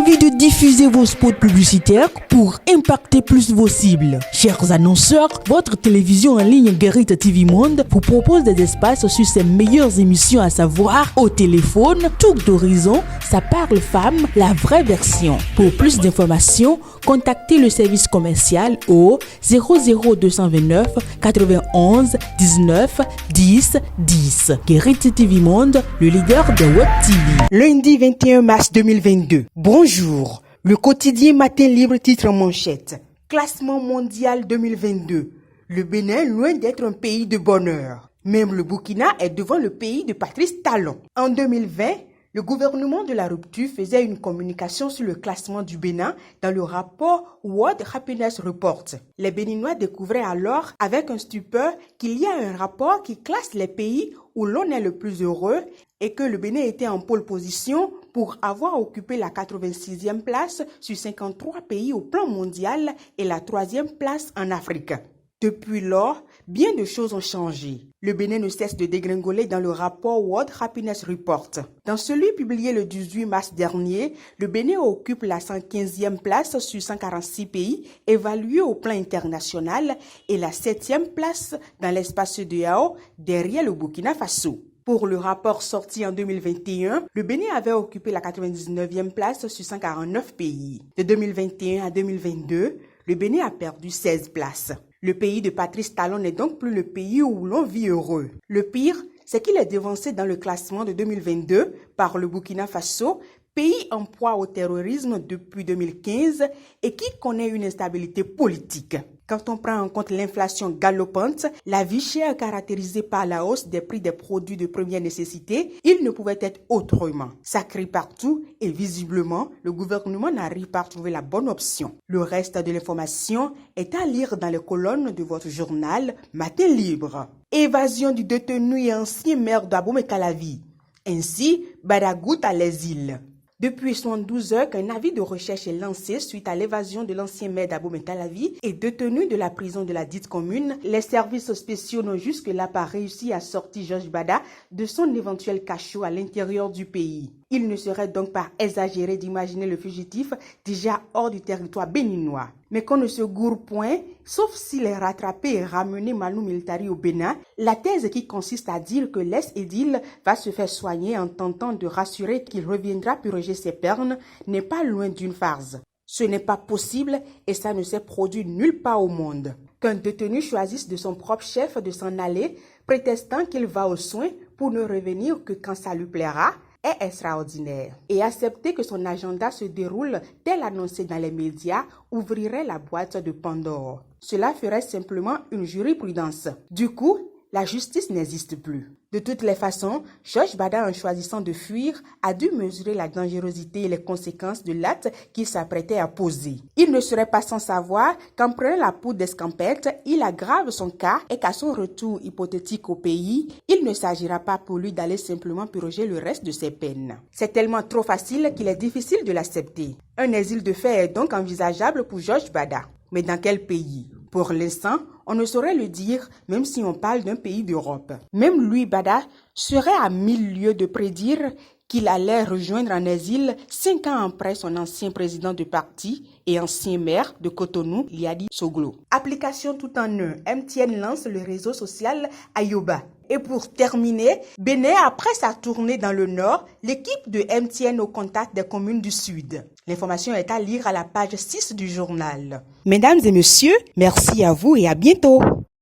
envie de diffuser vos spots publicitaires pour impacter plus vos cibles? Chers annonceurs, votre télévision en ligne Guérite TV Monde vous propose des espaces sur ses meilleures émissions, à savoir Au téléphone, Tour d'horizon, Ça parle femme, la vraie version. Pour plus d'informations, contactez le service commercial au 00229 91 19 10 10. Guérite TV Monde, le leader de Web TV. Lundi 21 mars 2022. Bonjour. Le quotidien Matin Libre titre en manchette. Classement mondial 2022. Le Bénin loin d'être un pays de bonheur. Même le Burkina est devant le pays de Patrice Talon. En 2020, le gouvernement de la rupture faisait une communication sur le classement du Bénin dans le rapport World Happiness Report. Les Béninois découvraient alors avec un stupeur qu'il y a un rapport qui classe les pays où l'on est le plus heureux et que le Bénin était en pole position pour avoir occupé la 86e place sur 53 pays au plan mondial et la 3e place en Afrique. Depuis lors, bien de choses ont changé. Le Bénin ne cesse de dégringoler dans le rapport World Happiness Report. Dans celui publié le 18 mars dernier, le Bénin occupe la 115e place sur 146 pays évalués au plan international et la 7e place dans l'espace CEDEAO derrière le Burkina Faso. Pour le rapport sorti en 2021, le Bénin avait occupé la 99e place sur 149 pays. De 2021 à 2022, le Bénin a perdu 16 places. Le pays de Patrice Talon n'est donc plus le pays où l'on vit heureux. Le pire, c'est qu'il est devancé dans le classement de 2022 par le Burkina Faso, pays en proie au terrorisme depuis 2015 et qui connaît une instabilité politique. Quand on prend en compte l'inflation galopante, la vie chère caractérisée par la hausse des prix des produits de première nécessité, il ne pouvait être autrement. Ça crie partout et visiblement, le gouvernement n'arrive pas à trouver la bonne option. Le reste de l'information est à lire dans les colonnes de votre journal Matin Libre. Évasion du détenu et ancien maire d'Abomey-Calavi. Ainsi, Bada goûte à l'exil. Depuis 72 heures qu'un avis de recherche est lancé suite à l'évasion de l'ancien maire d'Abomey-Calavi et détenu de la prison de la dite commune, les services spéciaux n'ont jusque-là pas réussi à sortir Georges Bada de son éventuel cachot à l'intérieur du pays. Il ne serait donc pas exagéré d'imaginer le fugitif déjà hors du territoire béninois. Mais qu'on ne se gourre point, sauf s'il est rattrapé et ramené manu militari au Bénin, la thèse qui consiste à dire que l'ex-édile va se faire soigner en tentant de rassurer qu'il reviendra purger ses pernes n'est pas loin d'une farce. Ce n'est pas possible et ça ne s'est produit nulle part au monde. Qu'un détenu choisisse de son propre chef de s'en aller, prétextant qu'il va aux soins pour ne revenir que quand ça lui plaira, est extraordinaire. Et accepter que son agenda se déroule tel annoncé dans les médias ouvrirait la boîte de Pandore. Cela ferait simplement une jurisprudence. Du coup, la justice n'existe plus. De toutes les façons, Georges Bada, en choisissant de fuir, a dû mesurer la dangerosité et les conséquences de l'acte qu'il s'apprêtait à poser. Il ne serait pas sans savoir qu'en prenant la poudre d'escampette, il aggrave son cas et qu'à son retour hypothétique au pays, il ne s'agira pas pour lui d'aller simplement purger le reste de ses peines. C'est tellement trop facile qu'il est difficile de l'accepter. Un exil de fait est donc envisageable pour Georges Bada. Mais dans quel pays ? Pour l'instant, on ne saurait le dire même si on parle d'un pays d'Europe. Même lui, Bada, serait à 1000 lieues de prédire qu'il allait rejoindre en exil 5 ans après son ancien président de parti et ancien maire de Cotonou, Liadi Soglo. Application tout en un, MTN lance le réseau social Ayoba. Et pour terminer, Bénin, après sa tournée dans le Nord, l'équipe de MTN au contact des communes du Sud. L'information est à lire à la page 6 du journal. Mesdames et messieurs, merci à vous et à bientôt.